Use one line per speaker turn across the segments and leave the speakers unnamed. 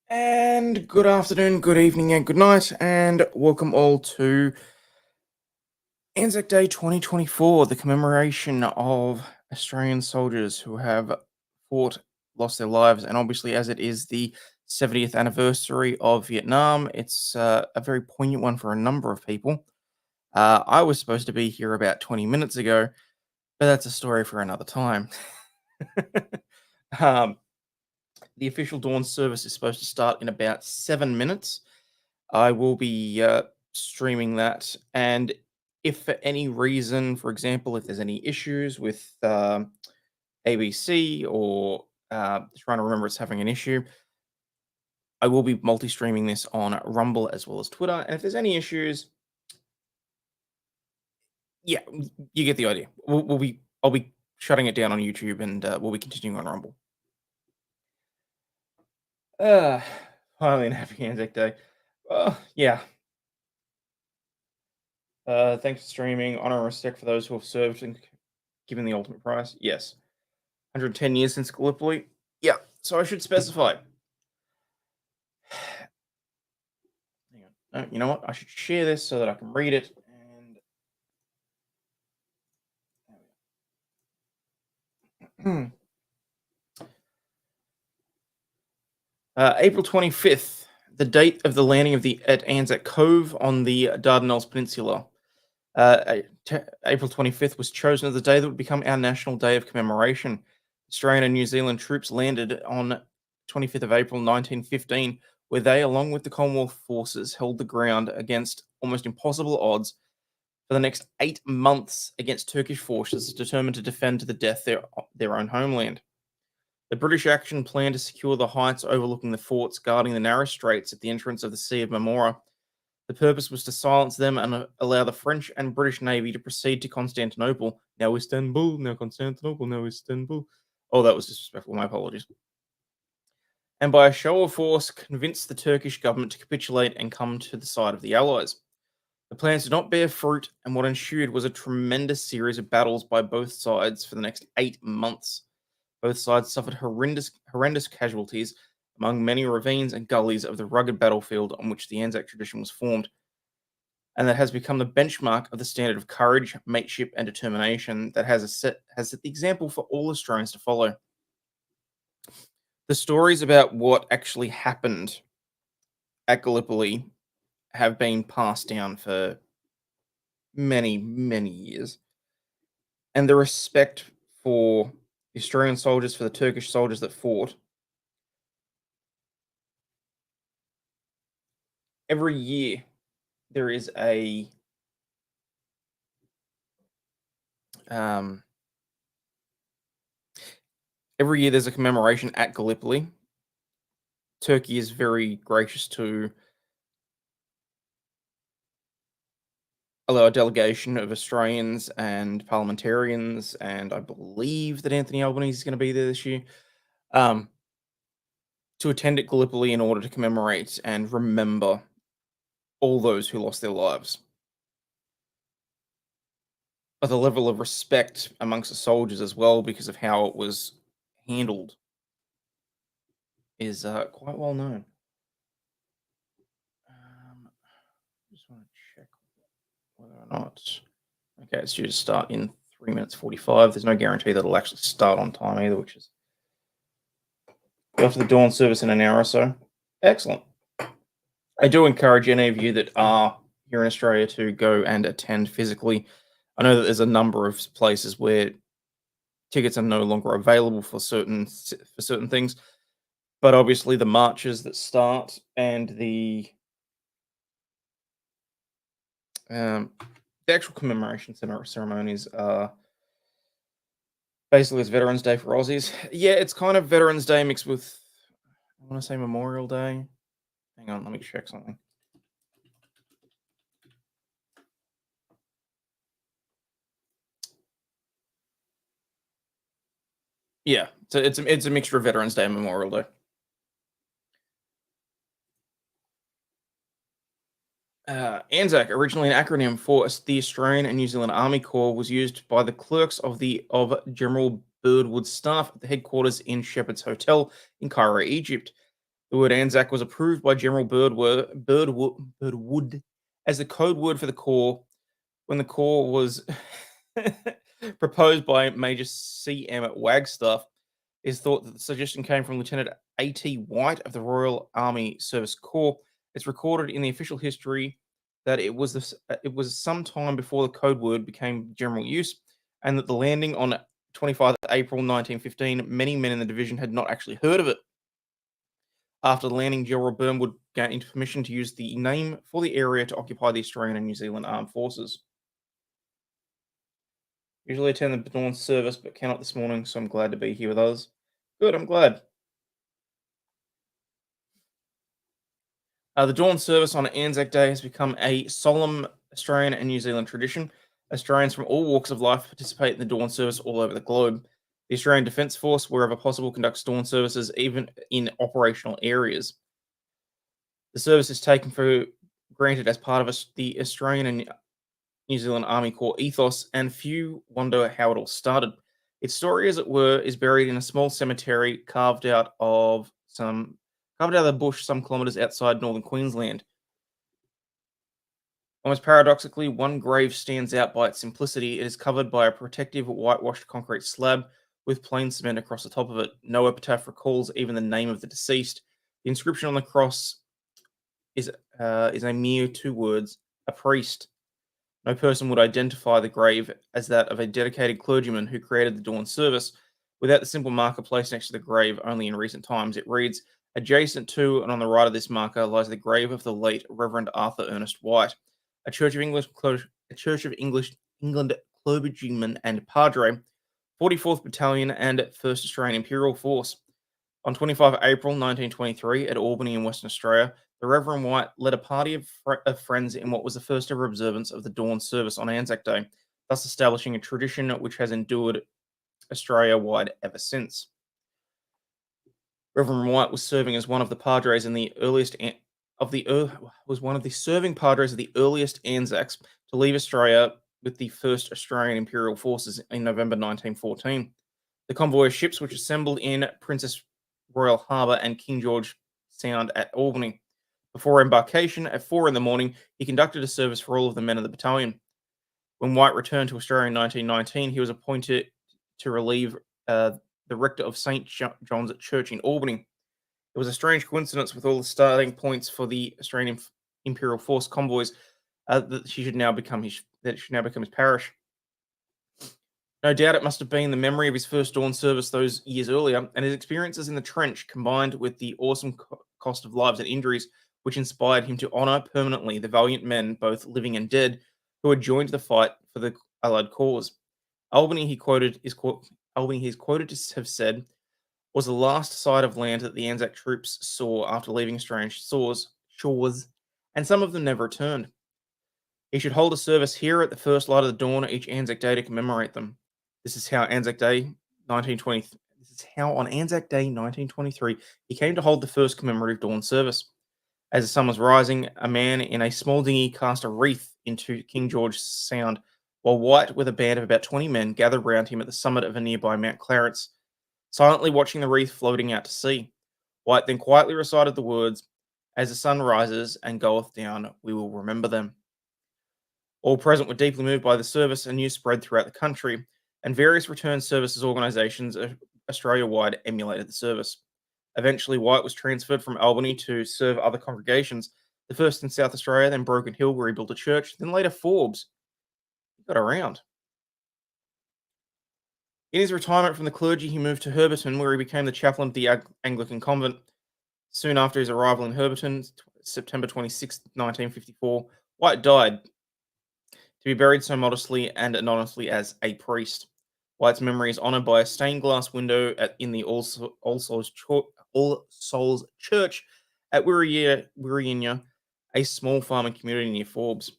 And good afternoon, good evening, and good night, and welcome all to ANZAC Day 2024, the commemoration of Australian soldiers who have fought, lost their lives, and obviously, as it is the 70th anniversary of Vietnam, it's a very poignant one for a number of people. I was supposed to be here about 20 minutes ago, but that's a story for another time. um, the official dawn service is supposed to start in about 7 minutes. I will be streaming that. And if for any reason, for example, if there's any issues with ABC or trying to remember it's having an issue, I will be multi streaming this on Rumble as well as Twitter. And if there's any issues, yeah, you get the idea. I'll be shutting it down on YouTube and we'll be continuing on Rumble. Uh, Finally, and happy Anzac Day. Yeah, thanks for streaming. Honor and respect for those who have served and given the ultimate prize. Yes. 110 years since Gallipoli. Yeah. So I should specify. Hang on. You know what? I should share this so that I can read it. And April 25th, the date of the landing of the at Anzac Cove on the Dardanelles Peninsula. April 25th was chosen as the day that would become our national day of commemoration. Australian and New Zealand troops landed on 25th of April 1915, where they, along with the Commonwealth forces, held the ground against almost impossible odds for the next 8 months against Turkish forces determined to defend to the death their own homeland. The British action planned to secure the heights overlooking the forts guarding the narrow straits at the entrance of the Sea of Marmora. The purpose was to silence them and allow the French and British Navy to proceed to Constantinople. Now Istanbul, now Constantinople, now Istanbul. Oh, that was disrespectful. My apologies. And by a show of force, convince the Turkish government to capitulate and come to the side of the Allies. The plans did not bear fruit, and what ensued was a tremendous series of battles by both sides for the next 8 months. Both sides suffered horrendous casualties among many ravines and gullies of the rugged battlefield on which the Anzac tradition was formed, and that has become the benchmark of the standard of courage, mateship, and determination that has set the example for all Australians to follow. The stories about what actually happened at Gallipoli have been passed down for many, many years. And the respect for the Australian soldiers, for the Turkish soldiers that fought, every year there is um, every year there's a commemoration at Gallipoli. Turkey is very gracious to allow a delegation of Australians and parliamentarians, and I believe that Anthony Albanese is going to be there this year, um, to attend at Gallipoli in order to commemorate and remember all those who lost their lives. But the level of respect amongst the soldiers as well, because of how it was handled, is quite well known. Just want to check whether or not. Okay, it's due to start in 3 minutes 45. There's no guarantee that it'll actually start on time either, which is after the dawn service in an hour or so. Excellent. I do encourage any of you that are here in Australia to go and attend physically. I know that there's a number of places where tickets are no longer available for certain things, but obviously the marches that start and the actual commemoration ceremonies are basically it's Veterans Day for Aussies. Yeah, it's kind of Veterans Day mixed with, I want to say, Memorial Day. Hang on, let me check something. Yeah, so it's a mixture of Veterans Day and Memorial Day. ANZAC, originally an acronym for the Australian and New Zealand Army Corps, was used by the clerks of General Birdwood's staff at the headquarters in Shepherd's Hotel in Cairo, Egypt. The word ANZAC was approved by General Birdwood as the code word for the Corps when the Corps was proposed by Major C.M. Wagstaff. Is thought that the suggestion came from Lieutenant A.T. White of the Royal Army Service Corps. It's recorded in the official history that it was some time before the code word became general use, and that the landing on 25th April 1915, many men in the division had not actually heard of it. After the landing, General Burnwood gained permission to use the name for the area to occupy the Australian and New Zealand Armed Forces. Usually attend the dawn service, but cannot this morning, so I'm glad to be here with us. Good, I'm glad. The dawn service on Anzac Day has become a solemn Australian and New Zealand tradition. Australians from all walks of life participate in the dawn service all over the globe. The Australian Defence Force, wherever possible, conducts dawn services even in operational areas. The service is taken for granted as part of the Australian and New Zealand Army Corps ethos, and few wonder how it all started. Its story, as it were, is buried in a small cemetery carved out of the bush some kilometres outside northern Queensland. Almost paradoxically, one grave stands out by its simplicity. It is covered by a protective whitewashed concrete slab with plain cement across the top of it. No epitaph recalls even the name of the deceased. The inscription on the cross is a mere two words: a priest. No person would identify the grave as that of a dedicated clergyman who created the dawn service. Without the simple marker placed next to the grave only in recent times, it reads, adjacent to and on the right of this marker lies the grave of the late Reverend Arthur Ernest White, a Church of England clergyman and padre, 44th Battalion and 1st Australian Imperial Force. On 25 April 1923, at Albany in Western Australia, the Reverend White led a party of friends in what was the first ever observance of the dawn service on Anzac Day, thus establishing a tradition which has endured Australia-wide ever since. Reverend White was serving as one of the padres in the earliest of the was one of the serving padres of the earliest Anzacs to leave Australia with the 1st Australian Imperial Forces in November 1914. The convoy of ships which assembled in Princess Royal Harbour and King George Sound at Albany. Before embarkation, at 4 in the morning, he conducted a service for all of the men of the battalion. When White returned to Australia in 1919, he was appointed to relieve the rector of St. John's Church in Albany. It was a strange coincidence with all the starting points for the Australian Imperial Force convoys that it should now become his parish. No doubt it must have been the memory of his first dawn service those years earlier, and his experiences in the trench combined with the awesome cost of lives and injuries, which inspired him to honour permanently the valiant men, both living and dead, who had joined the fight for the Allied cause. Albany, Albany, he is quoted to have said, was the last sight of land that the Anzac troops saw after leaving strange shores, and some of them never returned. He should hold a service here at the first light of the dawn each Anzac Day to commemorate them. This is how Anzac Day 1920. This is how on Anzac Day 1923 he came to hold the first commemorative dawn service. As the sun was rising, a man in a small dinghy cast a wreath into King George Sound, while White, with a band of about 20 men, gathered round him at the summit of a nearby Mount Clarence, silently watching the wreath floating out to sea. White then quietly recited the words, "As the sun rises and goeth down, we will remember them." All present were deeply moved by the service, and news spread throughout the country, and various return services organisations Australia-wide emulated the service. Eventually, White was transferred from Albany to serve other congregations, the first in South Australia, then Broken Hill, where he built a church, then later Forbes. He got around. In his retirement from the clergy, he moved to Herberton, where he became the chaplain of the Anglican convent. Soon after his arrival in Herberton, September 26, 1954, White died, to be buried so modestly and anonymously as a priest. White's memory is honoured by a stained glass window in the All Souls Church at Wirrinya, a small farming community near Forbes.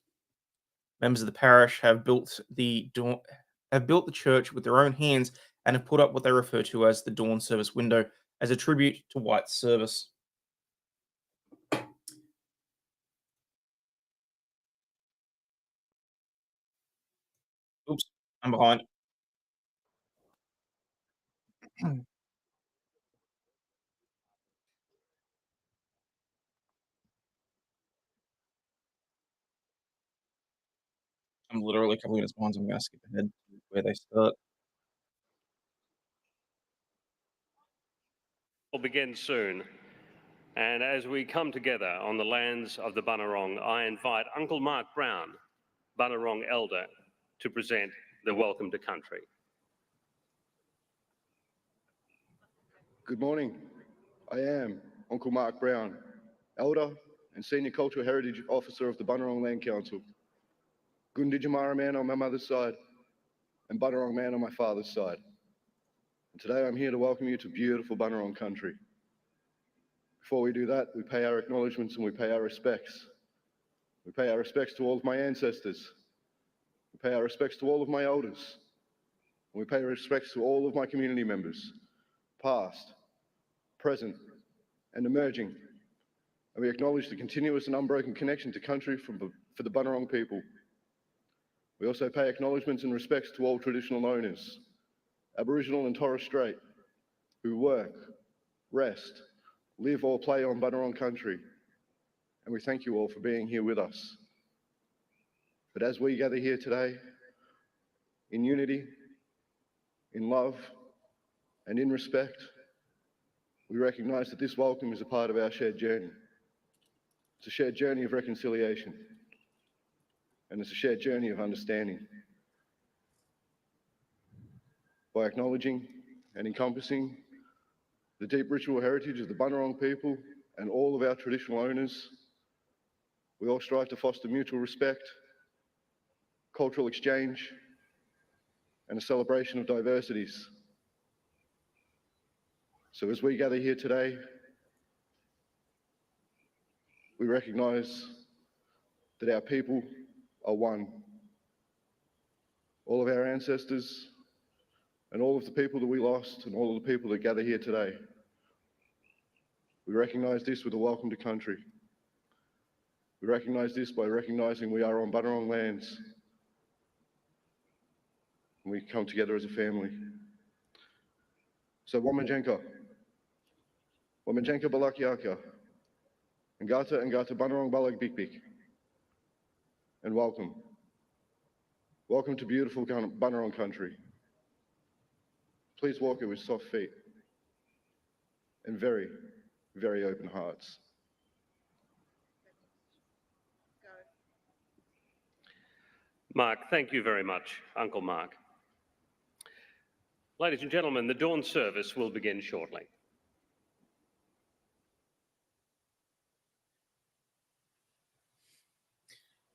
Members of the parish have built the church with their own hands and have put up what they refer to as the dawn service window as a tribute to White's service. Oops, I'm behind. I'm literally a couple minutes behind, so I'm gonna skip ahead to where they start.
Will begin soon. And as we come together on the lands of the Bunurong, I invite Uncle Mark Brown, Bunurong Elder, to present the Welcome to Country.
Good morning. I am Uncle Mark Brown, Elder and Senior Cultural Heritage Officer of the Bunurong Land Council. Gunditjmara man on my mother's side and Bunurong man on my father's side. And today I'm here to welcome you to beautiful Bunurong country. Before we do that, we pay our acknowledgements and we pay our respects. We pay our respects to all of my ancestors. We pay our respects to all of my elders. And we pay respects to all of my community members, past, present, and emerging. And we acknowledge the continuous and unbroken connection to country for the Bunurong people. We also pay acknowledgements and respects to all traditional owners, Aboriginal and Torres Strait, who work, rest, live or play on Bunurong country. And we thank you all for being here with us. But as we gather here today, in unity, in love, and in respect, we recognise that this welcome is a part of our shared journey. It's a shared journey of reconciliation, and it's a shared journey of understanding. By acknowledging and encompassing the deep ritual heritage of the Bunurong people and all of our traditional owners, we all strive to foster mutual respect, cultural exchange, and a celebration of diversities. So as we gather here today, we recognise that our people are one. All of our ancestors and all of the people that we lost and all of the people that gather here today. We recognise this with a welcome to country. We recognise this by recognising we are on Bunurong lands and we come together as a family. So Wamajenka Balakiaka, Ngata Bunurong Balag Bik, and welcome. Welcome to beautiful Bunurong country. Please walk it with soft feet and very, very open hearts.
Mark, thank you very much, Uncle Mark. Ladies and gentlemen, the dawn service will begin shortly.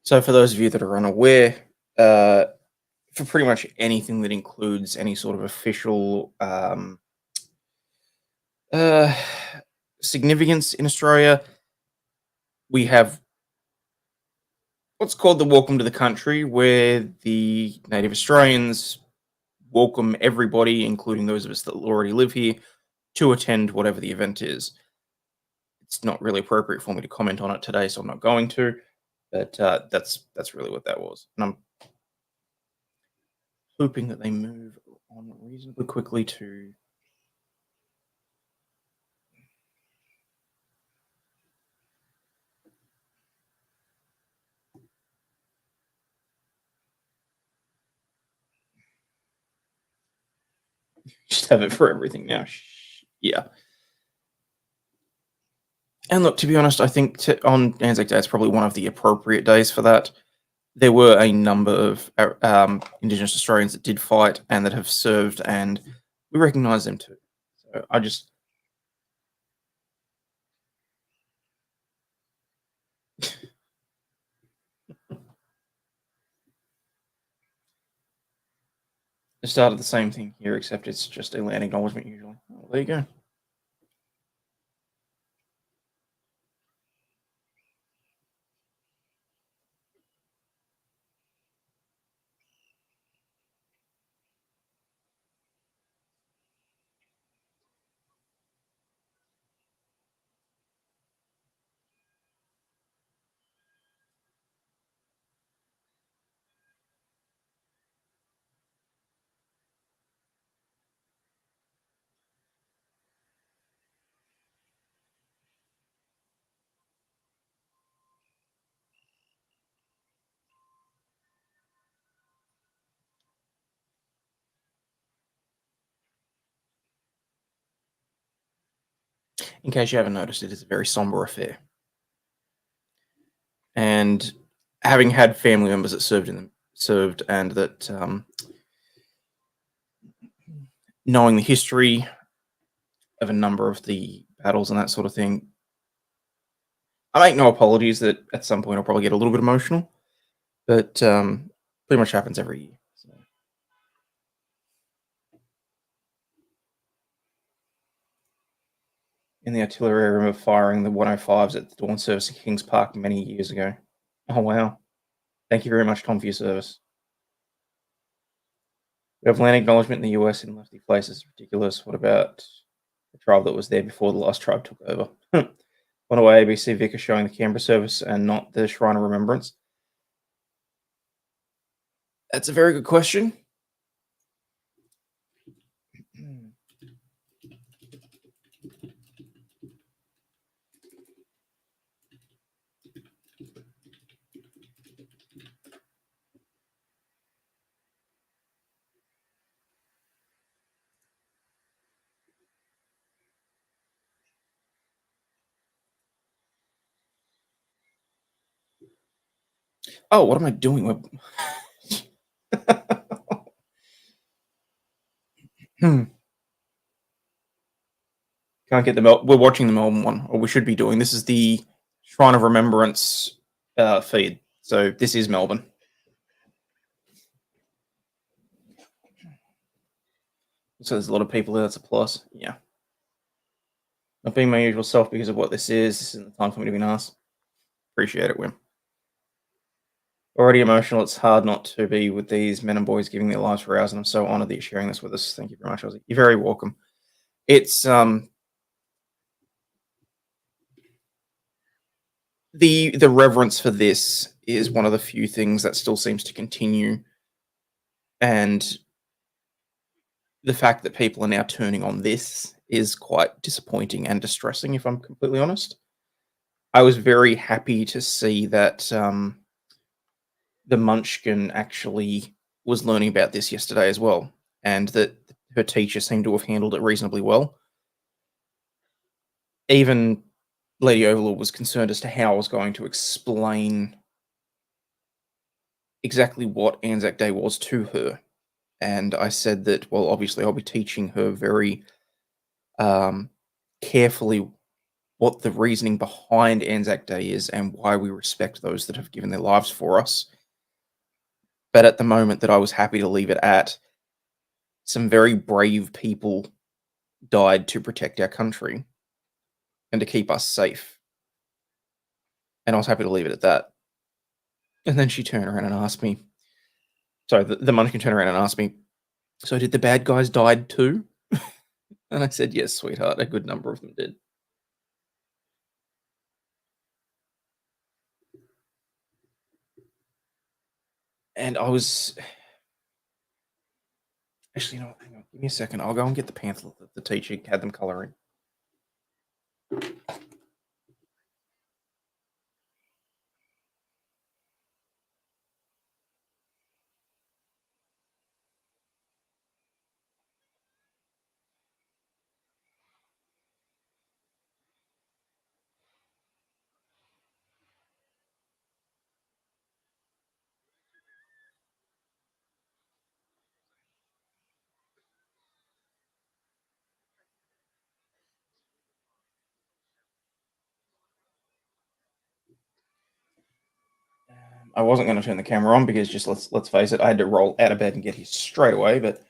So, for those of you that are unaware, for pretty much anything that includes any sort of official significance in Australia, we have what's called the Welcome to the Country, where the native Australians welcome everybody, including those of us that already live here, to attend whatever the event is. It's not really appropriate for me to comment on it today, so I'm not going to. But that's really what that was, and I'm hoping that they move on reasonably quickly to. Just have it for everything now. Yeah. And look, to be honest, I think on Anzac Day, it's probably one of the appropriate days for that. There were a number of Indigenous Australians that did fight and that have served, and we recognise them too. So I just. I started the same thing here, except it's just a land acknowledgement usually. Oh, there you go. In case you haven't noticed, it is a very somber affair. And having had family members that served and that knowing the history of a number of the battles and that sort of thing, I make no apologies that at some point I'll probably get a little bit emotional, but pretty much happens every year. So. In the artillery, I remember firing the 105s at the dawn service in Kings Park many years ago. Oh, wow. Thank you very much, Tom, for your service. We have land acknowledgement in the US in lefty places. Ridiculous. What about the tribe that was there before the last tribe took over? One away, ABC Vicar showing the Canberra service and not the Shrine of Remembrance. That's a very good question. Oh, what am I doing? Can't get the we're watching the Melbourne one, or we should be doing. This is the Shrine of Remembrance feed. So this is Melbourne. So there's a lot of people there. That's a plus. Yeah. Not being my usual self because of what this is. This isn't the time for me to be nice. Appreciate it, Wim. Already emotional. It's hard not to be with these men and boys giving their lives for ours, and I'm so honoured that you're sharing this with us. Thank you very much, Aussie. You're very welcome. It's the reverence for this is one of the few things that still seems to continue, and the fact that people are now turning on this is quite disappointing and distressing, if I'm completely honest. I was very happy to see that the Munchkin actually was learning about this yesterday as well, and that her teacher seemed to have handled it reasonably well. Even Lady Overlawd was concerned as to how I was going to explain exactly what Anzac Day was to her. And I said that, well, obviously I'll be teaching her very carefully what the reasoning behind Anzac Day is and why we respect those that have given their lives for us. But at the moment that I was happy to leave it at, some very brave people died to protect our country and to keep us safe. And I was happy to leave it at that. And then she turned around and asked me, sorry, the Munchkin turned around and asked me, so did the bad guys die too? And I said, yes, sweetheart, a good number of them did. And I was... Actually, you know what? Hang on. Give me a second. I'll go and get the pamphlet that the teacher had them colouring. I wasn't going to turn the camera on because just let's face it, I had to roll out of bed and get here straight away, but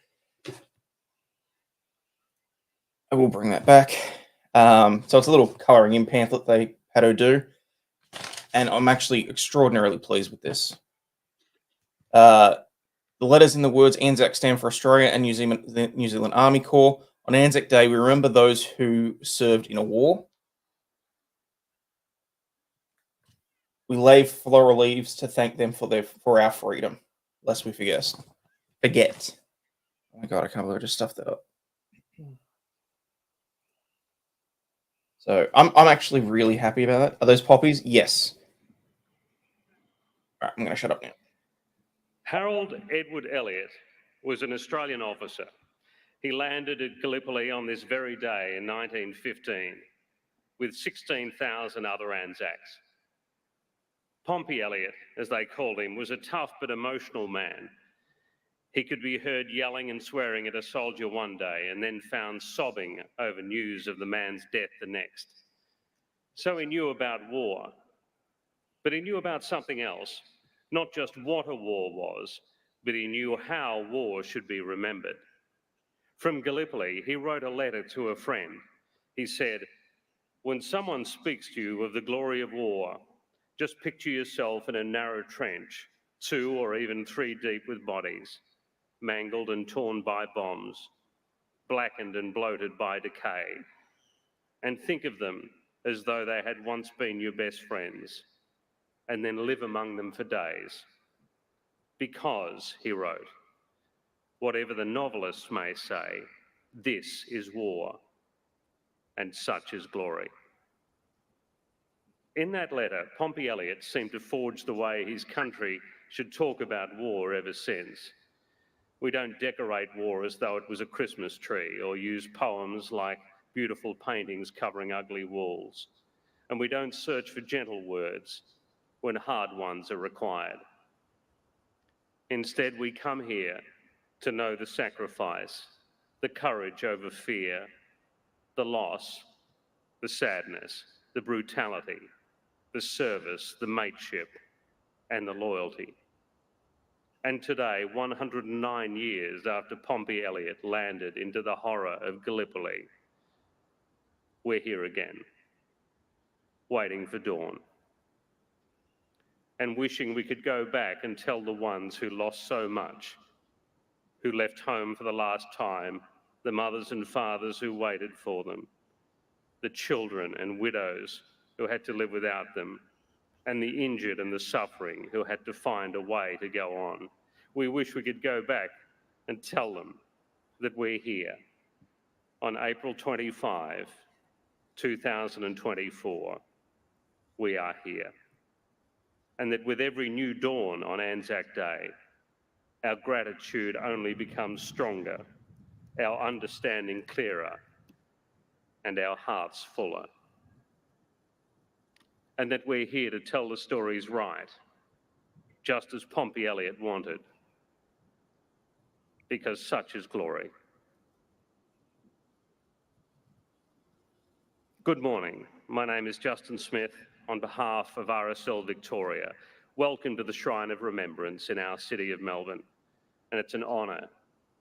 I will bring that back. So it's a little colouring in pamphlet they had to do, and I'm actually extraordinarily pleased with this. The letters in the words ANZAC stand for Australia and New Zealand, the New Zealand Army Corps. On Anzac Day, we remember those who served in a war. We lay floral leaves to thank them for our freedom, lest we forget. Oh my god, I can't believe I just stuffed that up. So I'm actually really happy about that. Are those poppies? Yes. All right, I'm going to shut up now.
Harold Edward Elliott was an Australian officer. He landed at Gallipoli on this very day in 1915. with 16,000 other ANZACs. Pompey Elliott, as they called him, was a tough but emotional man. He could be heard yelling and swearing at a soldier one day and then found sobbing over news of the man's death the next. So he knew about war, but he knew about something else, not just what a war was, but he knew how war should be remembered. From Gallipoli, he wrote a letter to a friend. He said, "When someone speaks to you of the glory of war, just picture yourself in a narrow trench, 2 or even 3 deep with bodies, mangled and torn by bombs, blackened and bloated by decay, and think of them as though they had once been your best friends, and then live among them for days. Because," he wrote, "whatever the novelists may say, this is war, and such is glory." In that letter, Pompey Elliott seemed to forge the way his country should talk about war ever since. We don't decorate war as though it was a Christmas tree or use poems like beautiful paintings covering ugly walls. And we don't search for gentle words when hard ones are required. Instead, we come here to know the sacrifice, the courage over fear, the loss, the sadness, the brutality, the service, the mateship, and the loyalty. And today, 109 years after Pompey Elliott landed into the horror of Gallipoli, we're here again, waiting for dawn, and wishing we could go back and tell the ones who lost so much, who left home for the last time, the mothers and fathers who waited for them, the children and widows who had to live without them, and the injured and the suffering who had to find a way to go on. We wish we could go back and tell them that we're here on April 25, 2024. We are here. And that with every new dawn on ANZAC Day, our gratitude only becomes stronger, our understanding clearer, and our hearts fuller. And that we're here to tell the stories right, just as Pompey Elliott wanted, because such is glory. Good morning. My name is Justin Smith. On behalf of RSL Victoria, welcome to the Shrine of Remembrance in our city of Melbourne, and it's an honour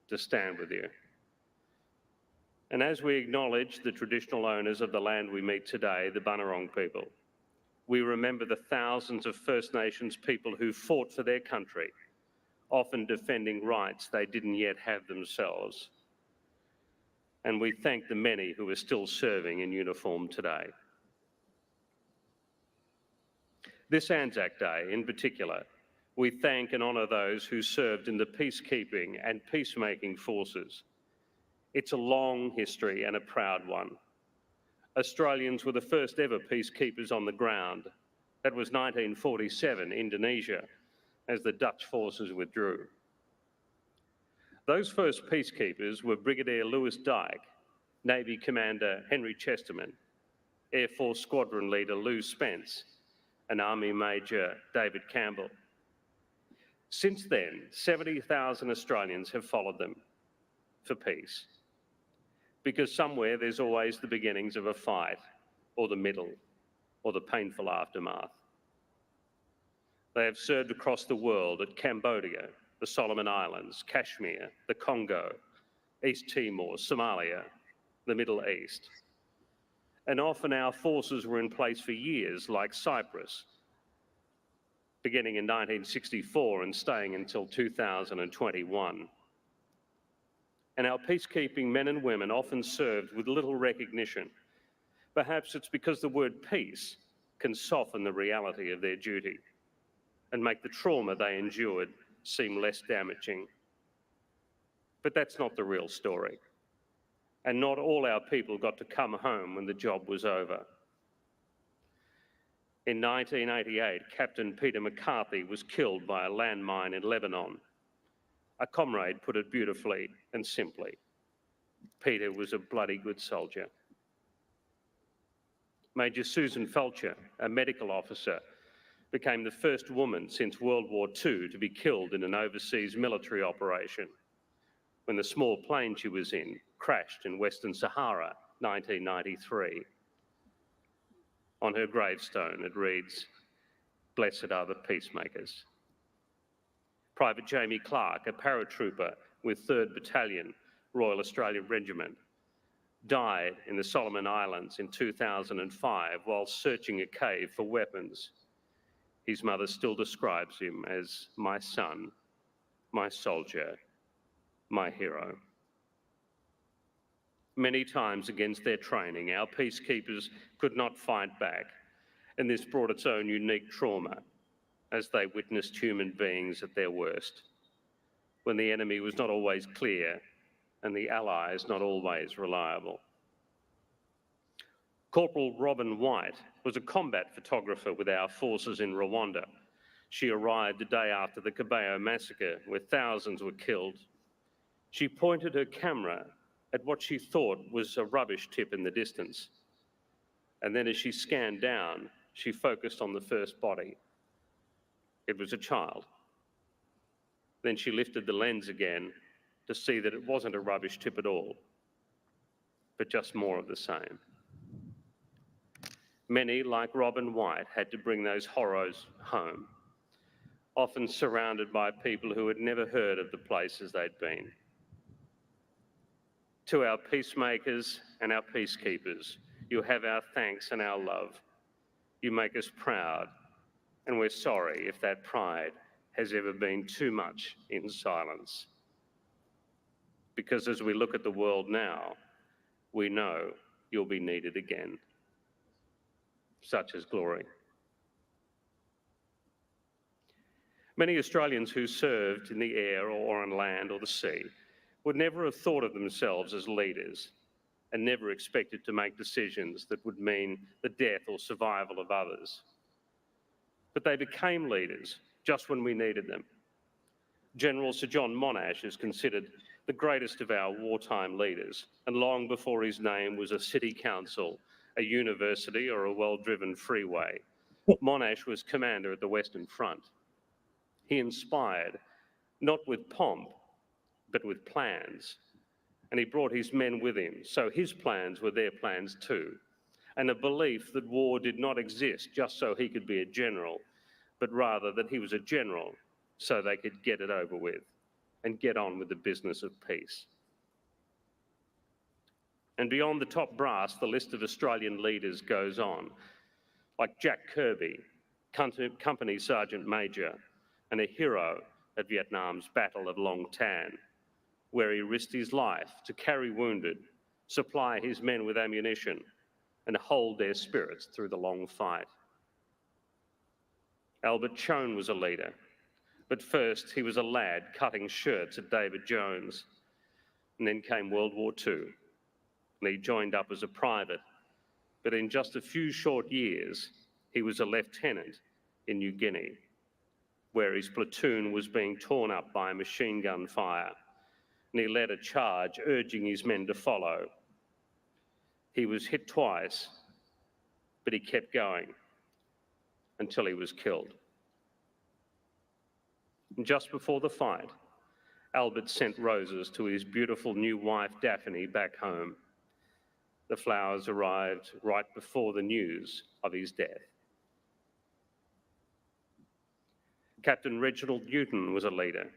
to stand with you. And as we acknowledge the traditional owners of the land we meet today, the Bunurong people, we remember the thousands of First Nations people who fought for their country, often defending rights they didn't yet have themselves. And we thank the many who are still serving in uniform today. This ANZAC Day, in particular, we thank and honour those who served in the peacekeeping and peacemaking forces. It's a long history and a proud one. Australians were the first ever peacekeepers on the ground. That was 1947, Indonesia, as the Dutch forces withdrew. Those first peacekeepers were Brigadier Lewis Dyke, Navy Commander Henry Chesterman, Air Force Squadron Leader Lou Spence, and Army Major David Campbell. Since then, 70,000 Australians have followed them for peace. Because somewhere there's always the beginnings of a fight, or the middle, or the painful aftermath. They have served across the world at Cambodia, the Solomon Islands, Kashmir, the Congo, East Timor, Somalia, the Middle East. And often our forces were in place for years, like Cyprus, beginning in 1964 and staying until 2021. And our peacekeeping men and women often served with little recognition. Perhaps it's because the word peace can soften the reality of their duty and make the trauma they endured seem less damaging. But that's not the real story. And not all our people got to come home when the job was over. In 1988, Captain Peter McCarthy was killed by a landmine in Lebanon. A comrade put it beautifully and simply. Peter was a bloody good soldier. Major Susan Fulcher, a medical officer, became the first woman since World War II to be killed in an overseas military operation when the small plane she was in crashed in Western Sahara, 1993. On her gravestone, it reads, "Blessed are the peacemakers." Private Jamie Clark, a paratrooper with 3rd Battalion, Royal Australian Regiment, died in the Solomon Islands in 2005 while searching a cave for weapons. His mother still describes him as my son, my soldier, my hero. Many times against their training, our peacekeepers could not fight back, and this brought its own unique trauma as they witnessed human beings at their worst, when the enemy was not always clear and the allies not always reliable. Corporal Robin White was a combat photographer with our forces in Rwanda. She arrived the day after the Kabeo massacre, where thousands were killed. She pointed her camera at what she thought was a rubbish tip in the distance. And then as she scanned down, she focused on the first body. It was a child. Then she lifted the lens again to see that it wasn't a rubbish tip at all, but just more of the same. Many, like Robin White, had to bring those horrors home, often surrounded by people who had never heard of the places they'd been. To our peacemakers and our peacekeepers, you have our thanks and our love. You make us proud, and we're sorry if that pride has ever been too much in silence. Because as we look at the world now, we know you'll be needed again. Such is glory. Many Australians who served in the air or on land or the sea would never have thought of themselves as leaders and never expected to make decisions that would mean the death or survival of others. But they became leaders just when we needed them. General Sir John Monash is considered the greatest of our wartime leaders, and long before his name was a city council, a university, or a well-driven freeway, Monash was commander at the Western Front. He inspired, not with pomp, but with plans. And he brought his men with him, so his plans were their plans too. And a belief that war did not exist just so he could be a general, but rather that he was a general so they could get it over with and get on with the business of peace. And beyond the top brass, the list of Australian leaders goes on, like Jack Kirby, Company Sergeant Major, and a hero at Vietnam's Battle of Long Tan, where he risked his life to carry wounded, supply his men with ammunition, and hold their spirits through the long fight. Albert Choan was a leader, but first he was a lad cutting shirts at David Jones. And then came World War II, and he joined up as a private. But in just a few short years, he was a lieutenant in New Guinea, where his platoon was being torn up by machine gun fire, and he led a charge urging his men to follow. He was hit twice, but he kept going until he was killed. And just before the fight, Albert sent roses to his beautiful new wife, Daphne, back home. The flowers arrived right before the news of his death. Captain Reginald Newton was a leader,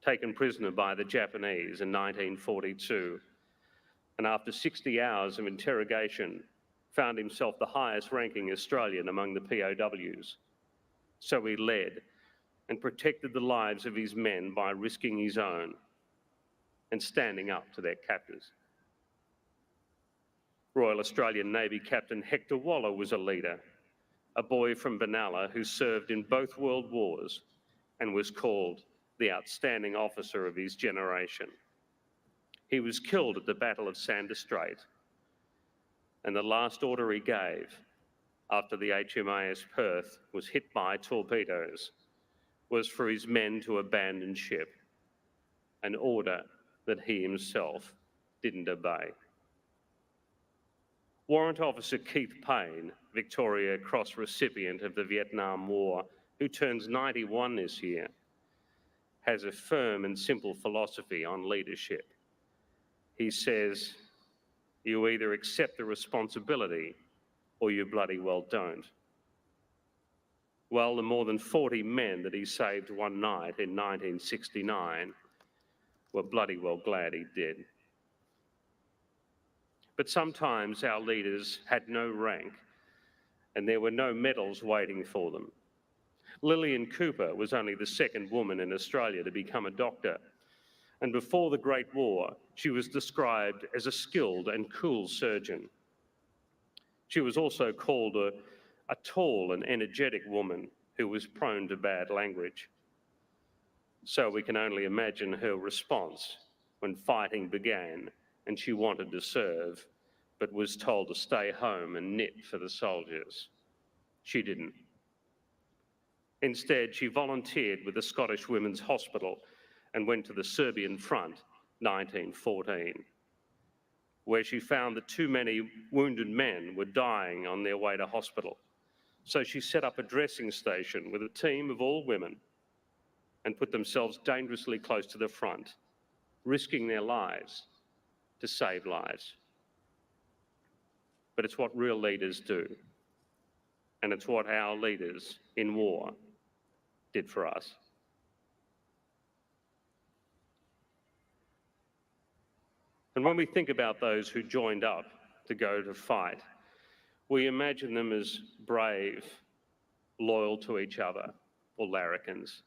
taken prisoner by the Japanese in 1942, and after 60 hours of interrogation, found himself the highest-ranking Australian among the POWs. So he led and protected the lives of his men by risking his own and standing up to their captors. Royal Australian Navy Captain Hector Waller was a leader, a boy from Benalla who served in both World Wars and was called the outstanding officer of his generation. He was killed at the Battle of Sanders Strait, and the last order he gave after the HMAS Perth was hit by torpedoes was for his men to abandon ship, an order that he himself didn't obey. Warrant Officer Keith Payne, Victoria Cross recipient of the Vietnam War, who turns 91 this year, has a firm and simple philosophy on leadership. He says, you either accept the responsibility or you bloody well don't. Well, the more than 40 men that he saved one night in 1969 were bloody well glad he did. But sometimes our leaders had no rank and there were no medals waiting for them. Lillian Cooper was only the second woman in Australia to become a doctor. And before the Great War, she was described as a skilled and cool surgeon. She was also called a tall and energetic woman who was prone to bad language. So we can only imagine her response when fighting began and she wanted to serve, but was told to stay home and knit for the soldiers. She didn't. Instead, she volunteered with the Scottish Women's Hospital and went to the Serbian front, 1914, where she found that too many wounded men were dying on their way to hospital. So she set up a dressing station with a team of all women and put themselves dangerously close to the front, risking their lives to save lives. But it's what real leaders do, and it's what our leaders in war did for us. And when we think about those who joined up to go to fight, we imagine them as brave, loyal to each other, or larrikins.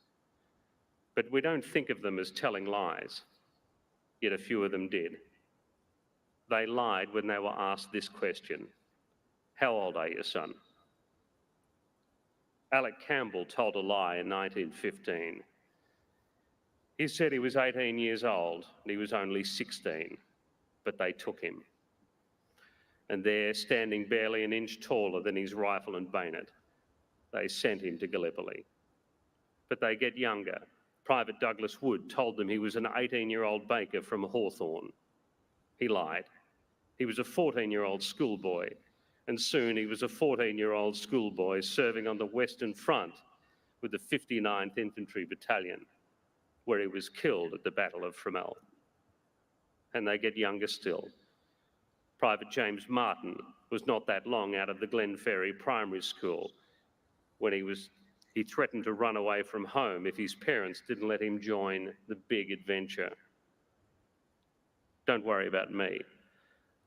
But we don't think of them as telling lies, yet a few of them did. They lied when they were asked this question: how old are you, son? Alec Campbell told a lie in 1915. He said he was 18 years old and he was only 16, but they took him. And there, standing barely an inch taller than his rifle and bayonet, they sent him to Gallipoli. But they get younger. Private Douglas Wood told them he was an 18-year-old baker from Hawthorne. He lied. He was a 14-year-old schoolboy, and soon he was a 14-year-old schoolboy serving on the Western Front with the 59th Infantry Battalion, where he was killed at the Battle of Fromelles. And they get younger still. Private James Martin was not that long out of the Glenferrie Primary School when he threatened to run away from home if his parents didn't let him join the big adventure. Don't worry about me.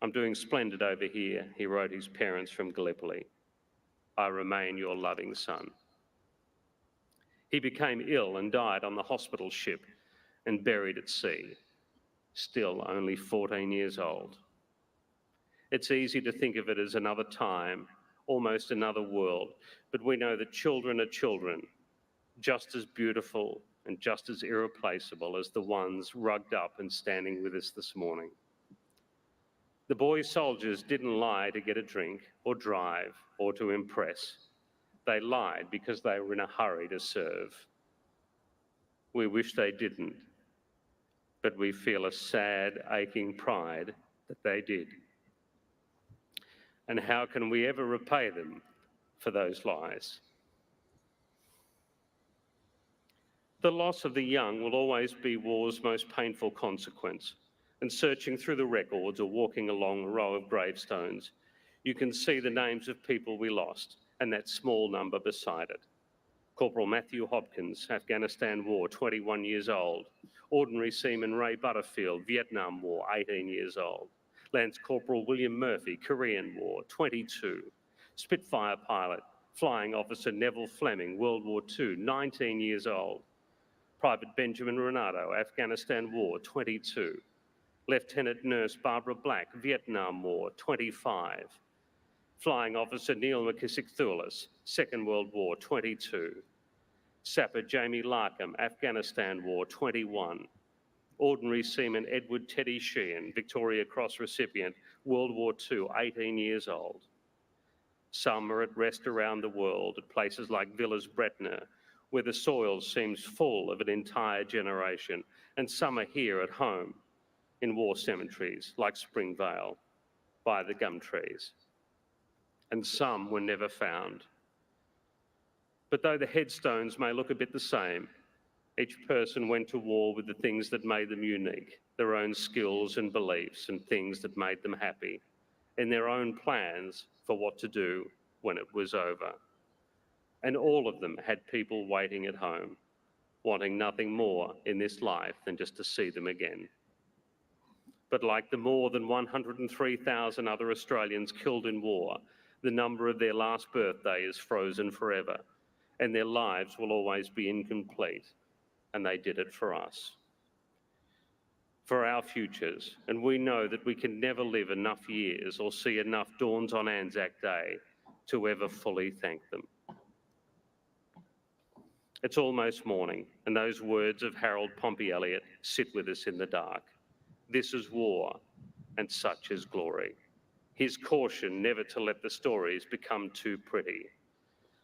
I'm doing splendid over here, he wrote his parents from Gallipoli. I remain your loving son. He became ill and died on the hospital ship and buried at sea, still only 14 years old. It's easy to think of it as another time, almost another world, but we know that children are children, just as beautiful and just as irreplaceable as the ones rugged up and standing with us this morning. The boy soldiers didn't lie to get a drink or drive or to impress. They lied because they were in a hurry to serve. We wish they didn't, but we feel a sad, aching pride that they did. And how can we ever repay them for those lies? The loss of the young will always be war's most painful consequence. And searching through the records or walking along a row of gravestones, you can see the names of people we lost and that small number beside it. Corporal Matthew Hopkins, Afghanistan War, 21 years old. Ordinary Seaman Ray Butterfield, Vietnam War, 18 years old. Lance Corporal William Murphy, Korean War, 22. Spitfire pilot, Flying Officer Neville Fleming, World War II, 19 years old. Private Benjamin Renato, Afghanistan War, 22. Lieutenant Nurse Barbara Black, Vietnam War, 25. Flying Officer Neil McKissick-Thulis, Second World War, 22. Sapper Jamie Larkham, Afghanistan War, 21. Ordinary Seaman Edward Teddy Sheehan, Victoria Cross recipient, World War II, 18 years old. Some are at rest around the world at places like Villers-Bretonneux, where the soil seems full of an entire generation, and some are here at home in war cemeteries like Springvale, by the gum trees. and some were never found. But though the headstones may look a bit the same, each person went to war with the things that made them unique, their own skills and beliefs and things that made them happy, and their own plans for what to do when it was over. And all of them had people waiting at home, wanting nothing more in this life than just to see them again. But like the more than 103,000 other Australians killed in war, the number of their last birthday is frozen forever, and their lives will always be incomplete, and they did it for us. For our futures, and we know that we can never live enough years or see enough dawns on ANZAC Day to ever fully thank them. It's almost morning, and those words of Harold Pompey Elliott sit with us in the dark. This is war, and such is glory. His caution never to let the stories become too pretty.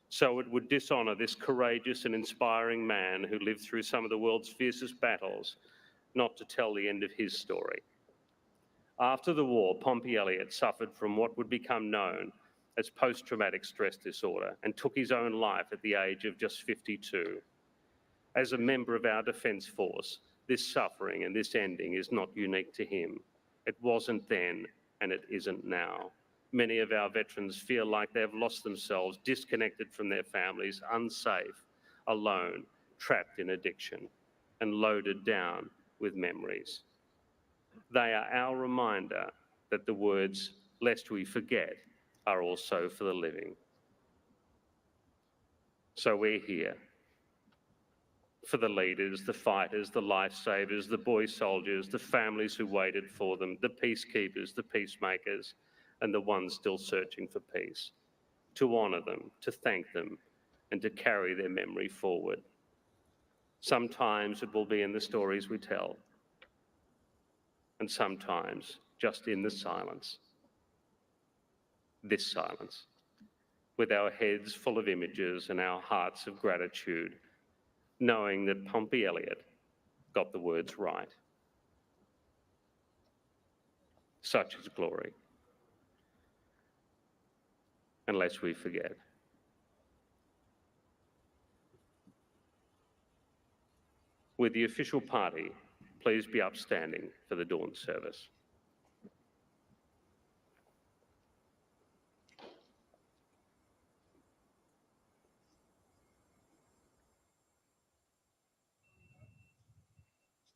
So it would dishonour this courageous and inspiring man who lived through some of the world's fiercest battles not to tell the end of his story. After the war, Pompey Elliott suffered from what would become known as post-traumatic stress disorder and took his own life at the age of just 52. As a member of our Defence Force, this suffering and this ending is not unique to him. It wasn't then, and it isn't now. Many of our veterans feel like they've lost themselves, disconnected from their families, unsafe, alone, trapped in addiction, and loaded down with memories. They are our reminder that the words, lest we forget, are also for the living. So we're here for the leaders, the fighters, the lifesavers, the boy soldiers, the families who waited for them, the peacekeepers, the peacemakers, and the ones still searching for peace, to honour them, to thank them, and to carry their memory forward. Sometimes it will be in the stories we tell, and sometimes just in the silence. This silence, with our heads full of images and our hearts of gratitude, knowing that Pompey Elliott got the words right. Such is glory, unless we forget. With the official party, please be upstanding for the dawn service.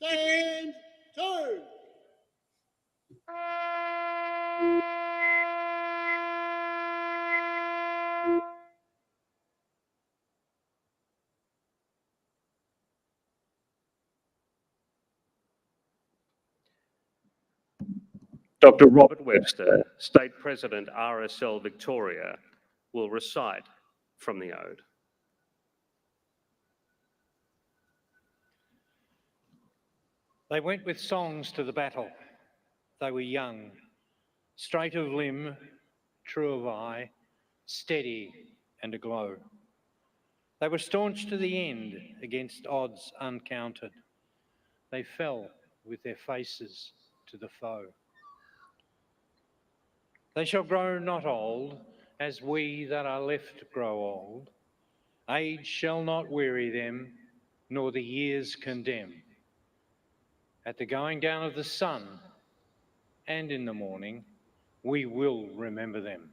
Stand, turn.
Dr. Robert Webster, State President, RSL Victoria, will recite from the Ode.
They went with songs to the battle. They were young, straight of limb, true of eye, steady and aglow. They were staunch to the end against odds uncounted. They fell with their faces to the foe. They shall grow not old, as we that are left grow old. Age shall not weary them, nor the years condemn. At the going down of the sun and in the morning, we will remember them.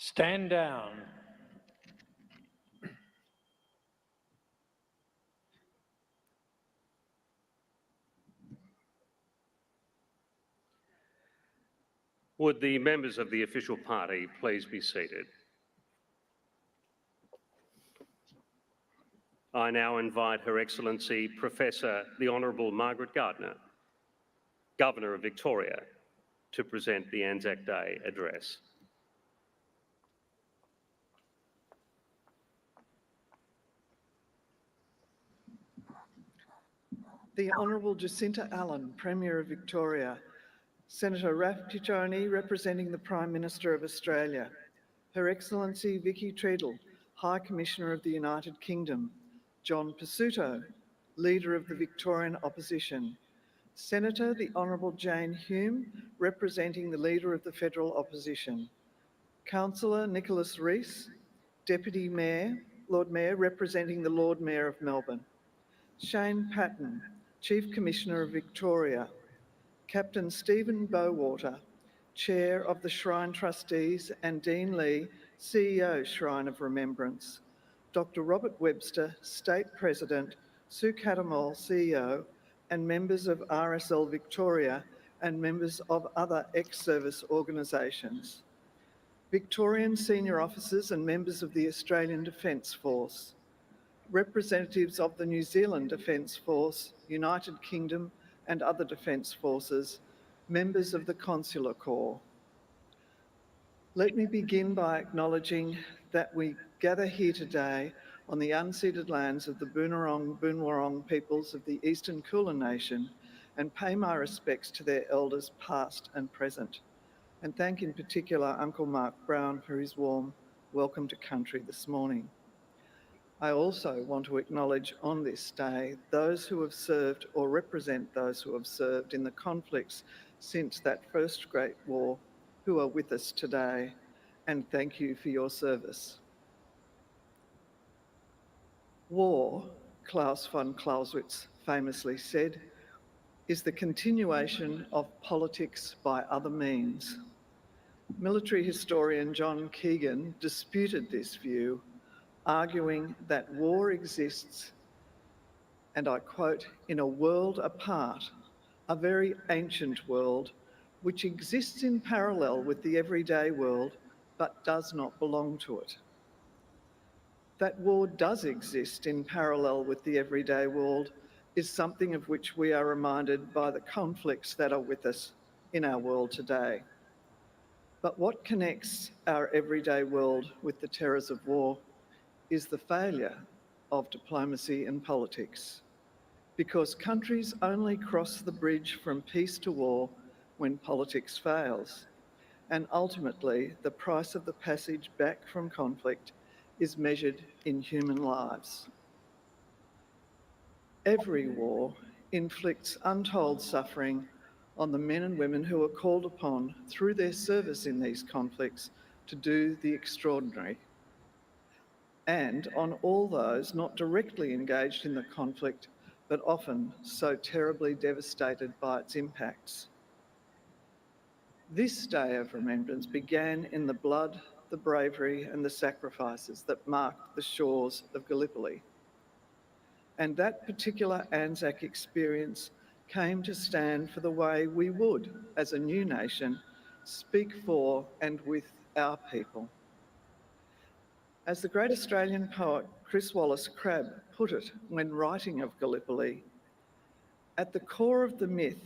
Stand down.
Would the members of the official party please be seated? I now invite Her Excellency Professor the Honourable Margaret Gardner, Governor of Victoria, to present the ANZAC Day address.
The Honourable Jacinta Allen, Premier of Victoria, Senator Raf Tichoni, representing the Prime Minister of Australia, Her Excellency Vicky Treadle, High Commissioner of the United Kingdom, John Pesutto, Leader of the Victorian Opposition, Senator the Honourable Jane Hume, representing the Leader of the Federal Opposition, Councillor Nicholas Rees, Deputy Mayor, Lord Mayor, representing the Lord Mayor of Melbourne, Shane Patton, Chief Commissioner of Victoria, Captain Stephen Bowater, Chair of the Shrine Trustees, and Dean Lee, CEO, Shrine of Remembrance, Dr. Robert Webster, State President, Sue Cattermole, CEO, and members of RSL Victoria and members of other ex-service organisations, Victorian senior officers and members of the Australian Defence Force, representatives of the New Zealand Defence Force, United Kingdom and other defence forces, members of the Consular Corps. Let me begin by acknowledging that we gather here today on the unceded lands of the Boonwurrung peoples of the Eastern Kulin Nation and pay my respects to their elders past and present, and thank in particular Uncle Mark Brown for his warm welcome to country this morning. I also want to acknowledge on this day those who have served or represent those who have served in the conflicts since that first Great War who are with us today, and thank you for your service. War, Klaus von Clausewitz famously said, is the continuation of politics by other means. Military historian John Keegan disputed this view, arguing that war exists, and I quote, in a world apart, a very ancient world, which exists in parallel with the everyday world, but does not belong to it. That war does exist in parallel with the everyday world is something of which we are reminded by the conflicts that are with us in our world today. But what connects our everyday world with the terrors of war is the failure of diplomacy and politics, because countries only cross the bridge from peace to war when politics fails, and ultimately the price of the passage back from conflict is measured in human lives. Every war inflicts untold suffering on the men and women who are called upon through their service in these conflicts to do the extraordinary, and on all those not directly engaged in the conflict, but often so terribly devastated by its impacts. This Day of Remembrance began in the blood, the bravery and the sacrifices that marked the shores of Gallipoli. And that particular ANZAC experience came to stand for the way we would, as a new nation, speak for and with our people. As the great Australian poet Chris Wallace Crabb put it when writing of Gallipoli, at the core of the myth,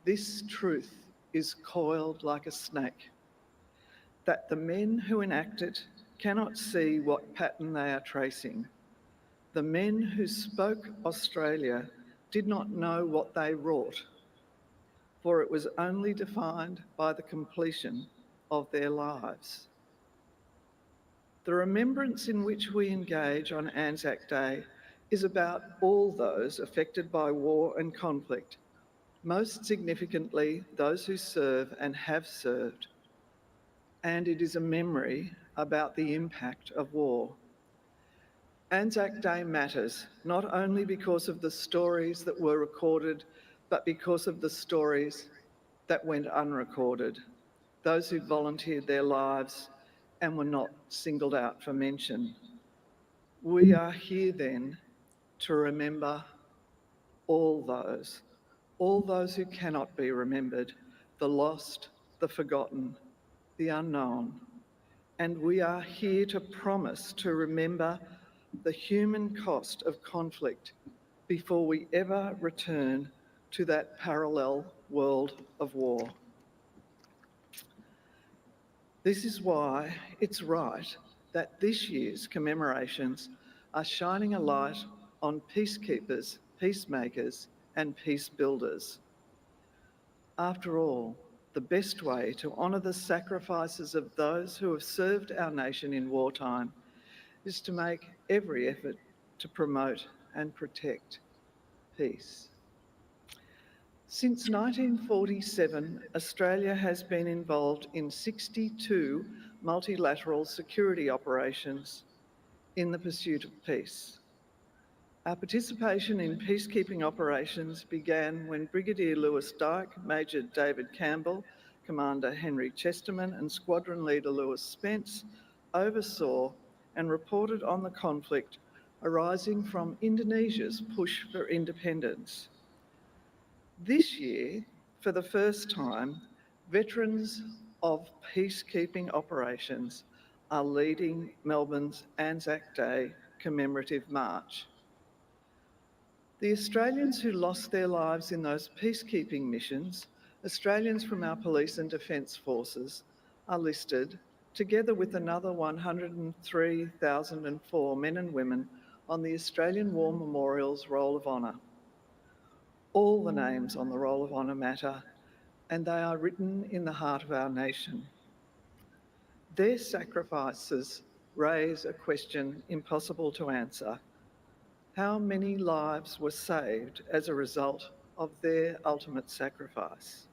this truth is coiled like a snake, that the men who enact it cannot see what pattern they are tracing. The men who spoke Australia did not know what they wrought, for it was only defined by the completion of their lives. The remembrance in which we engage on ANZAC Day is about all those affected by war and conflict, most significantly those who serve and have served. And it is a memory about the impact of war. ANZAC Day matters not only because of the stories that were recorded, but because of the stories that went unrecorded, those who volunteered their lives and were not singled out for mention. We are here then to remember all those who cannot be remembered, the lost, the forgotten, the unknown. And we are here to promise to remember the human cost of conflict before we ever return to that parallel world of war. This is why it's right that this year's commemorations are shining a light on peacekeepers, peacemakers, and peace builders. After all, the best way to honour the sacrifices of those who have served our nation in wartime is to make every effort to promote and protect peace. Since 1947, Australia has been involved in 62 multilateral security operations in the pursuit of peace. Our participation in peacekeeping operations began when Brigadier Lewis Dyke, Major David Campbell, Commander Henry Chesterman and Squadron Leader Lewis Spence oversaw and reported on the conflict arising from Indonesia's push for independence. This year, for the first time, veterans of peacekeeping operations are leading Melbourne's ANZAC Day commemorative march. The Australians who lost their lives in those peacekeeping missions, Australians from our police and defence forces, are listed, together with another 103,004 men and women on the Australian War Memorial's Roll of Honour. All the names on the Roll of Honour matter, and they are written in the heart of our nation. Their sacrifices raise a question impossible to answer. How many lives were saved as a result of their ultimate sacrifice?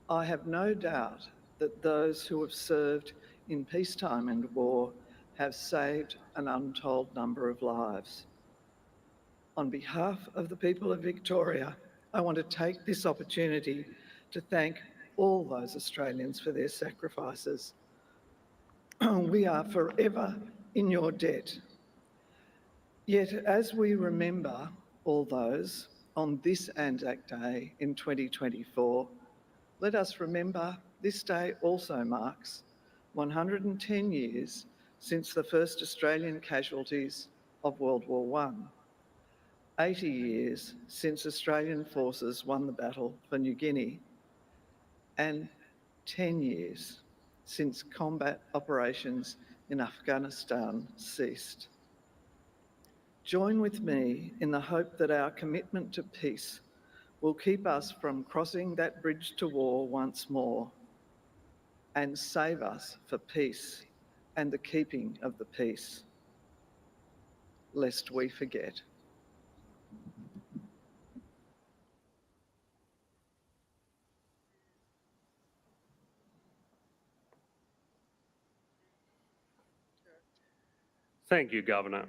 I have no doubt that those who have served in peacetime and war have saved an untold number of lives. On behalf of the people of Victoria, I want to take this opportunity to thank all those Australians for their sacrifices. We are forever in your debt. Yet as we remember all those on this ANZAC Day in 2024, let us remember this day also marks 110 years since the first Australian casualties of World War I, 80 years since Australian forces won the battle for New Guinea, and 10 years since combat operations in Afghanistan ceased. Join with me in the hope that our commitment to peace will keep us from crossing that bridge to war once more and save us for peace and the keeping of the peace, lest we forget.
Thank you, Governor.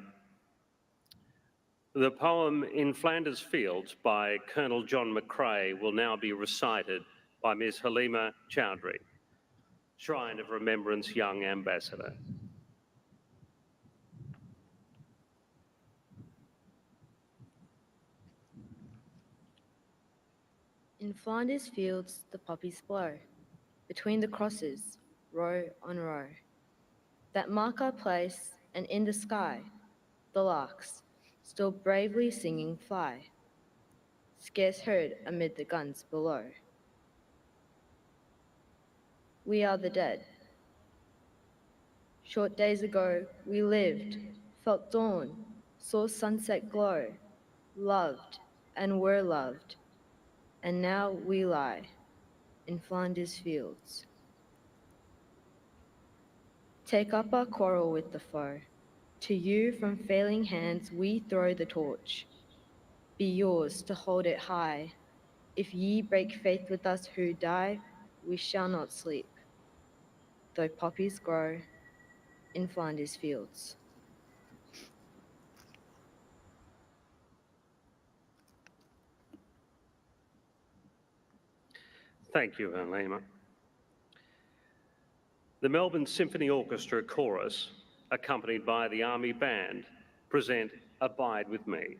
The poem In Flanders Fields by Colonel John McCrae will now be recited by Ms. Halima Chowdhury, Shrine of Remembrance Young Ambassador.
In Flanders fields the poppies blow, between the crosses, row on row, that mark our place, and in the sky, the larks, still bravely singing fly, scarce heard amid the guns below. We are the dead. Short days ago we lived, felt dawn, saw sunset glow, loved and were loved, and now we lie in Flanders fields. Take up our quarrel with the foe. To you from failing hands we throw the torch. Be yours to hold it high. If ye break faith with us who die, we shall not sleep, though poppies grow in Flanders fields.
Thank you, Halima. The Melbourne Symphony Orchestra Chorus, accompanied by the Army Band, present Abide With Me.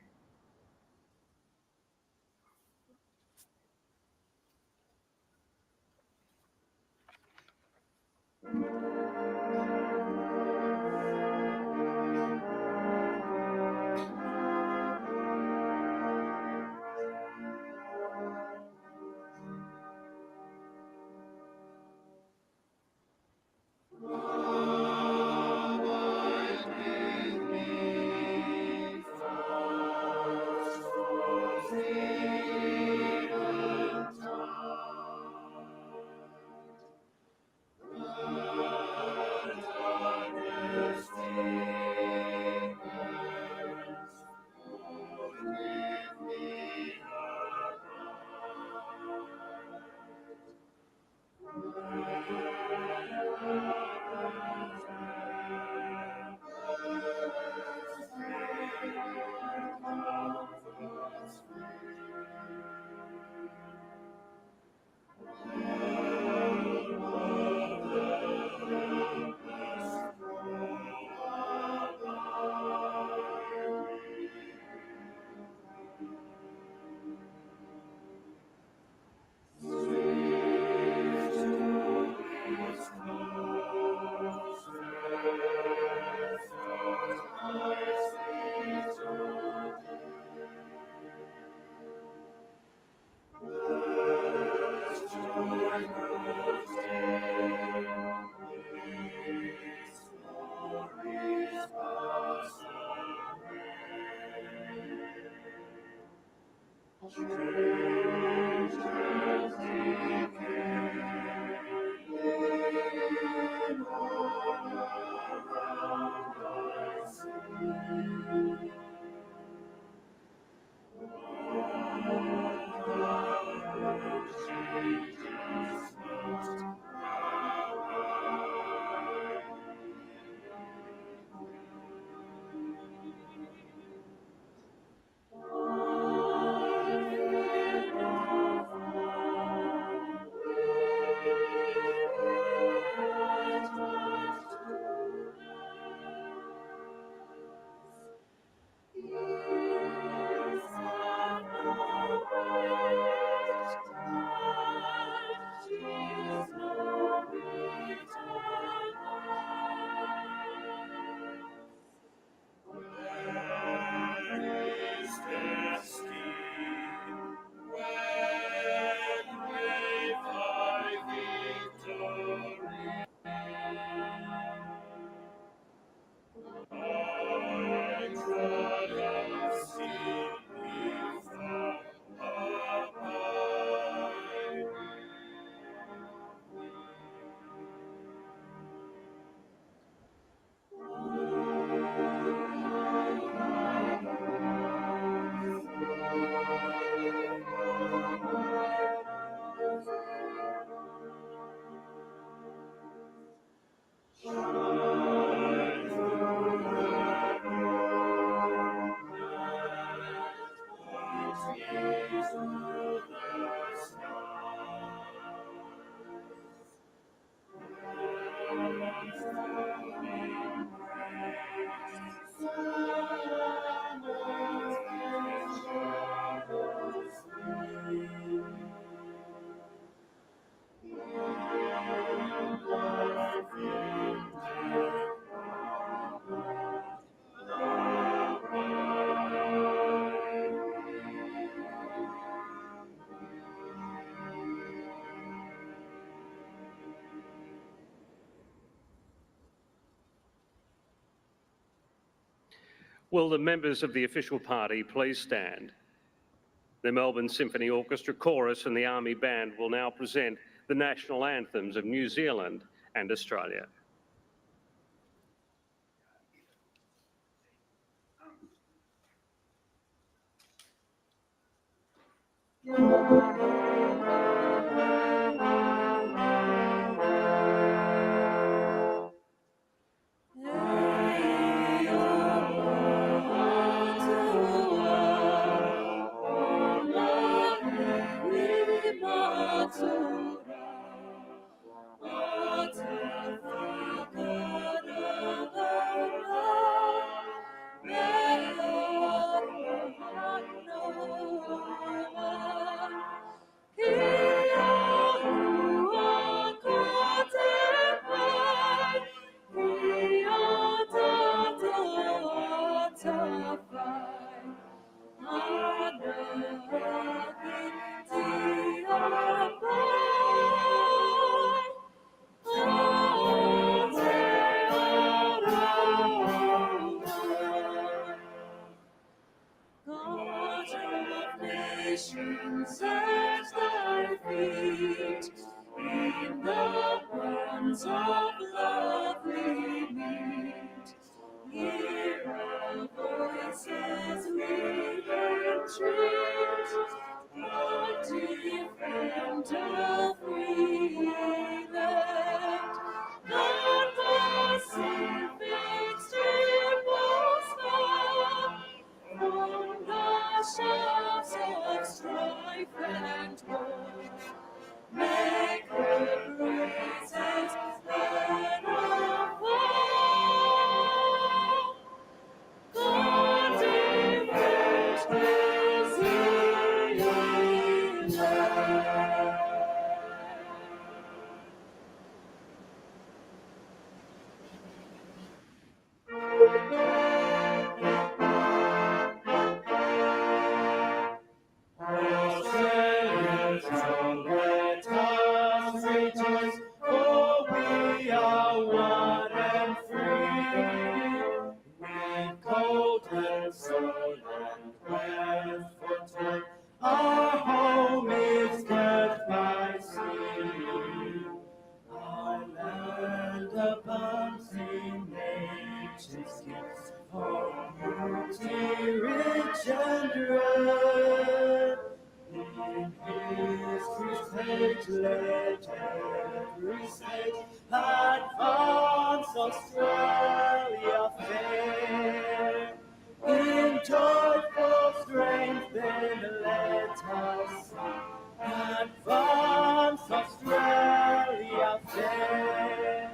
Will the members of the official party please stand? The Melbourne Symphony Orchestra Chorus and the Army Band will now present the national anthems of New Zealand and Australia.
Matura, in the bonds of love we meet. Hear our voices we entreat, the deep and a free land. God bless fixed impulse far from the shouts of strife and war. Make the praises heard of all. God defend His healing land. Australia's own, let us rejoice, for we are one and free. With golden soul and wealth for toil, our home is girt by sea. Our land abounds in nature's gifts, for beauty rich and rare. In history's page let every state advance Australia fair. In joyful strength then let us sing, advance Australia fair.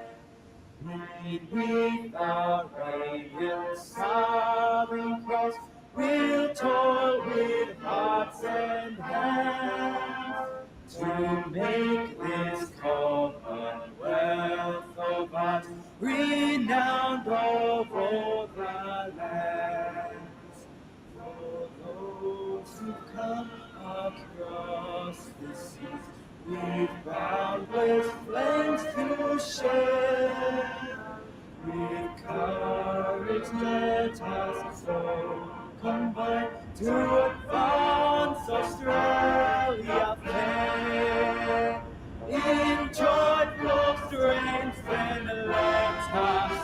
Beneath our radiant Southern Cross, we'll toil with hearts and hands to make this Commonwealth of ours renowned over the lands. For those who come across the seas with boundless flames to share, with courage let us so combine to advance Australia fair. In joyful strength then let us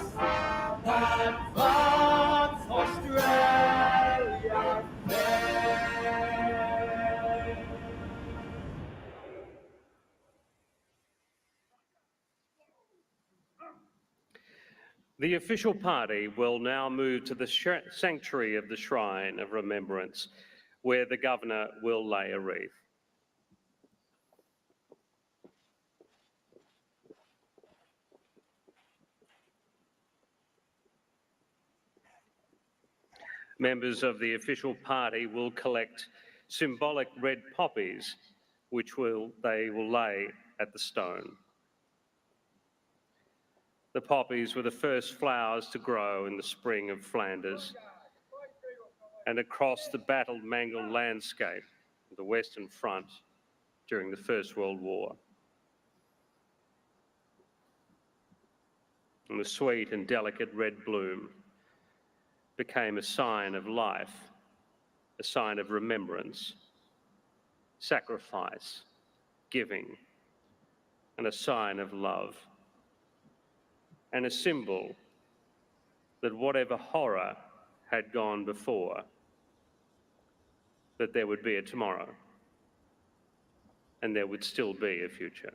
advance Australia fair.
The official party will now move to the sanctuary of the Shrine of Remembrance, where the Governor will lay a wreath. Members of the official party will collect symbolic red poppies, which they will lay at the stone. The poppies were the first flowers to grow in the spring of Flanders and across the battled, mangled landscape of the Western Front during the First World War. And the sweet and delicate red bloom became a sign of life, a sign of remembrance, sacrifice, giving, and a sign of love, and a symbol that whatever horror had gone before, that there would be a tomorrow, and there would still be a future.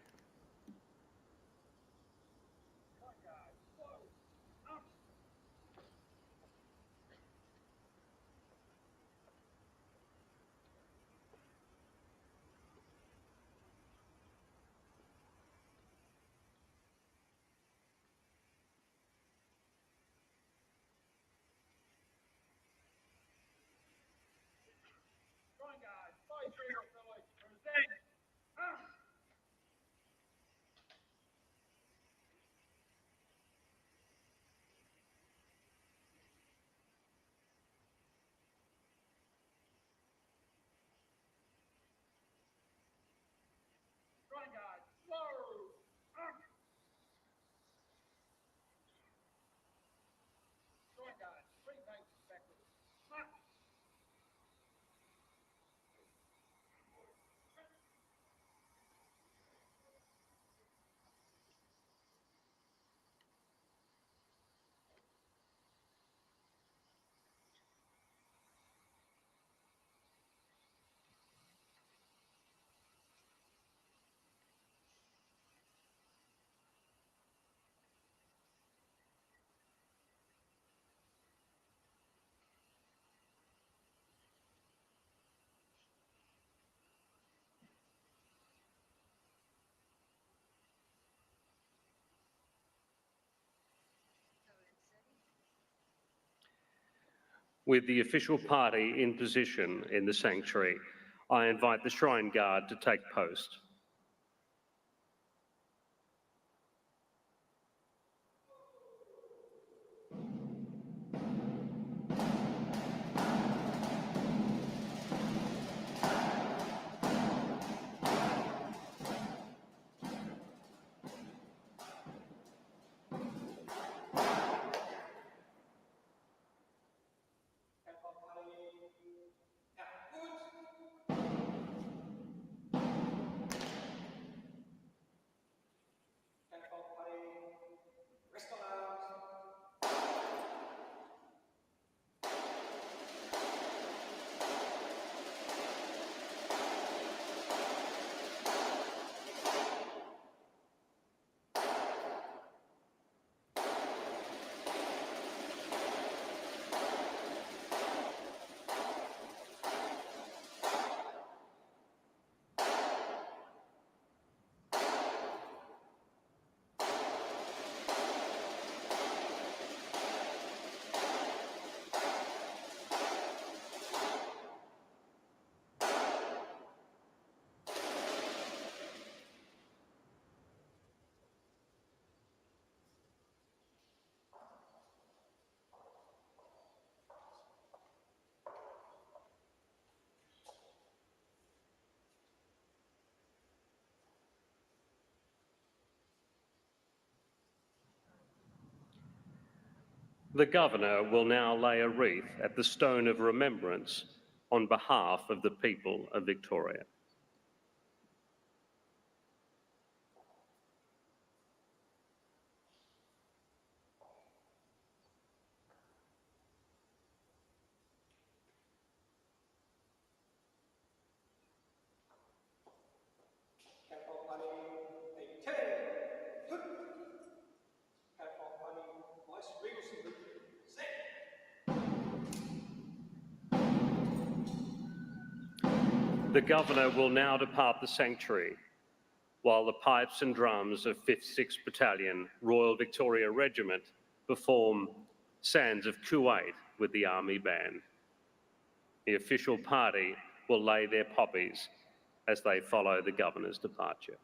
With the official party in position in the sanctuary, I invite the Shrine Guard to take post. The Governor will now lay a wreath at the Stone of Remembrance on behalf of the people of Victoria. The Governor will now depart the sanctuary, while the pipes and drums of 5th 6th Battalion, Royal Victoria Regiment perform Sands of Kuwait with the Army Band. The official party will lay their poppies as they follow the Governor's departure.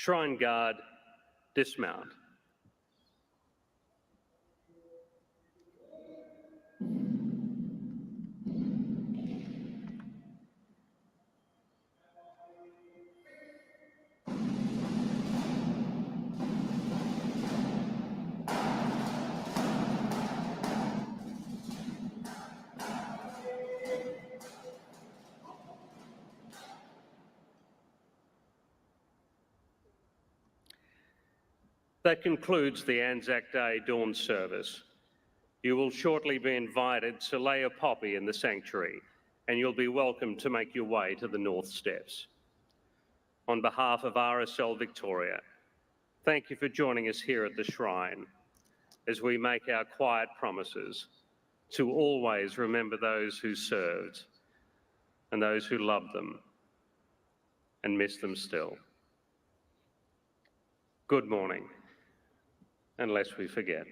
Shrine Guard, dismount. That concludes the ANZAC Day dawn service. You will shortly be invited to lay a poppy in the sanctuary, and you'll be welcome to make your way to the North Steps. On behalf of RSL Victoria, thank you for joining us here at the Shrine as we make our quiet promises to always remember those who served and those who loved them and miss them still. Good morning, and lest we forget.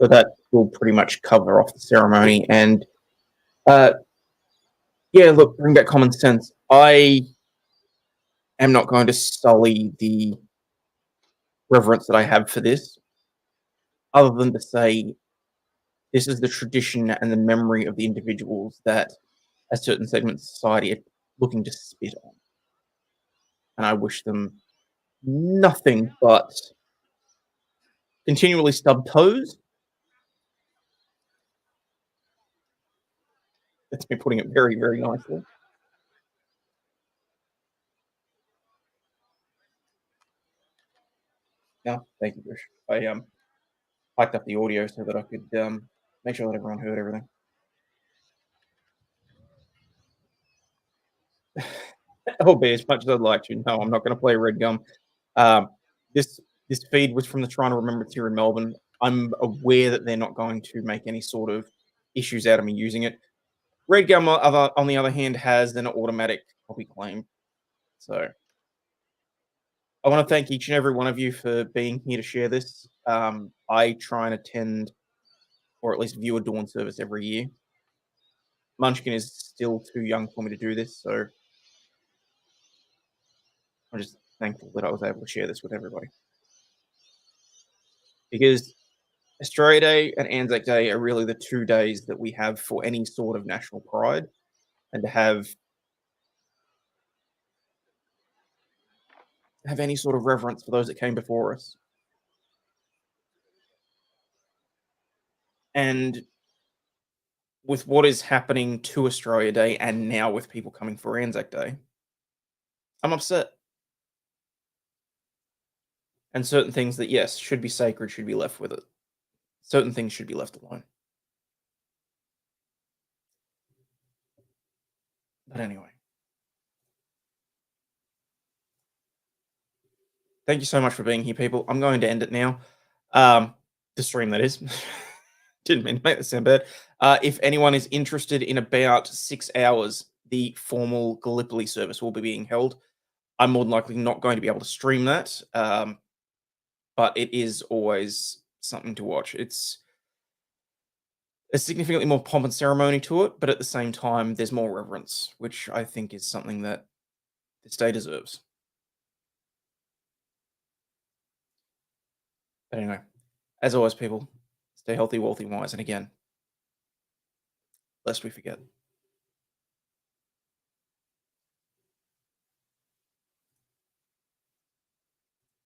So that will pretty much cover off the ceremony. And yeah, look, bring back common sense. I am not going to sully the reverence that I have for this, other than to say this is the tradition and the memory of the individuals that a certain segment of society are looking to spit on. And I wish them nothing but continually stubbed toes. That's me putting it very, very nicely. No, thank you, Bush. I hiked up the audio so that I could make sure that everyone heard everything. Albeit as much as I'd like to, no, I'm not going to play Red Gum. Um, this feed was from the Trying to Remember here in Melbourne. I'm aware that they're not going to make any sort of issues out of me using it. Red Gum, on the other hand, has an automatic copy claim. So I want to thank each and every one of you for being here to share this. I try and attend, or at least view, a dawn service every year. Munchkin is still too young for me to do this, so I'm just thankful that I was able to share this with everybody. Because Australia Day and ANZAC Day are really the 2 days that we have for any sort of national pride, and to have any sort of reverence for those that came before us. And with what is happening to Australia Day, and now with people coming for ANZAC Day, I'm upset. And certain things that, yes, should be sacred should be left with it. Certain things should be left alone. But anyway. Thank you so much for being here, people. I'm going to end it now. The stream, that is. Didn't mean to make that sound bad. If anyone is interested, in about 6 hours, the formal Gallipoli service will be being held. I'm more than likely not going to be able to stream that, but it is always something to watch. It's a significantly more pomp and ceremony to it, but at the same time, there's more reverence, which I think is something that this day deserves. But anyway, as always, people, stay healthy, wealthy, wise, and again, lest we forget.